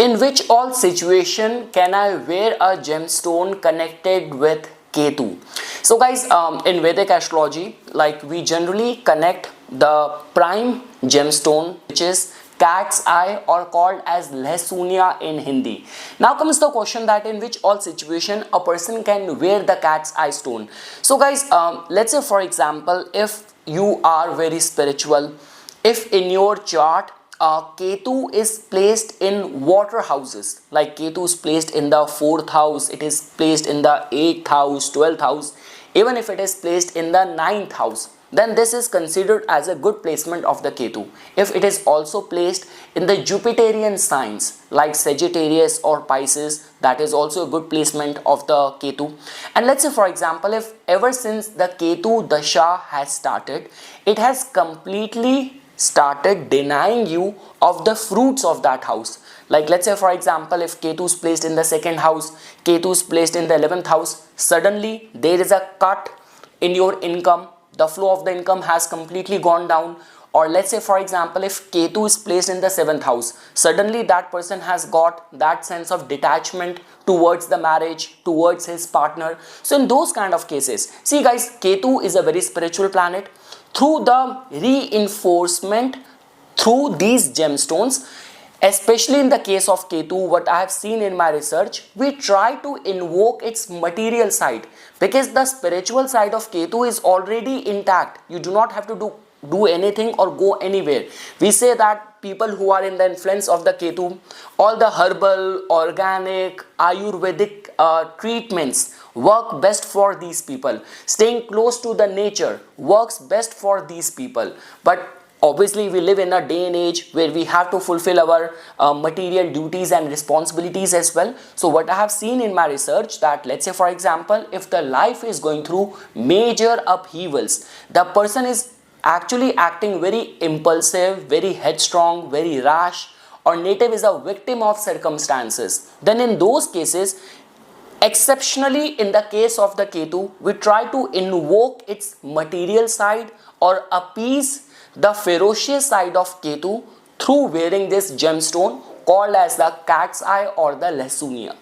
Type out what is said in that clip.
In which all situation can I wear a gemstone connected with Ketu? So guys, in Vedic astrology, like we generally connect the prime gemstone, which is cat's eye, or called as Lehsunia in Hindi. Now comes the question that in which all situation a person can wear the cat's eye stone. So guys, let's say for example, if you are very spiritual, if in your chart Ketu is placed in water houses, like Ketu is placed in the 4th house, it is placed in the 8th house, 12th house, even if it is placed in the 9th house, then this is considered as a good placement of the Ketu. If it is also placed in the Jupiterian signs like Sagittarius or Pisces, that is also a good placement of the Ketu. And let's say for example, if ever since the Ketu Dasha has started, it has completely started denying you of the fruits of that house. Like let's say for example, if Ketu is placed in the 2nd house, Ketu is placed in the 11th house, suddenly there is a cut in your income, the flow of the income has completely gone down. Or let's say for example, if Ketu is placed in the 7th house, suddenly that person has got that sense of detachment towards the marriage, towards his partner. So in those kind of cases, see guys, Ketu is a very spiritual planet. Through the reinforcement through these gemstones, especially in the case of Ketu, what I have seen in my research, we try to invoke its material side, because the spiritual side of Ketu is already intact. You do not have to do anything or go anywhere. We say that people who are in the influence of the Ketu, all the herbal, organic, Ayurvedic treatments work best for these people. Staying close to the nature works best for these people. But obviously we live in a day and age where we have to fulfill our material duties and responsibilities as well. So what I have seen in my research, that let's say for example, if the life is going through major upheavals, the person is actually acting very impulsive, very headstrong, very rash, or native is a victim of circumstances, then in those cases, exceptionally in the case of the Ketu, we try to invoke its material side or appease the ferocious side of Ketu through wearing this gemstone called as the cat's eye or the Lehsunia.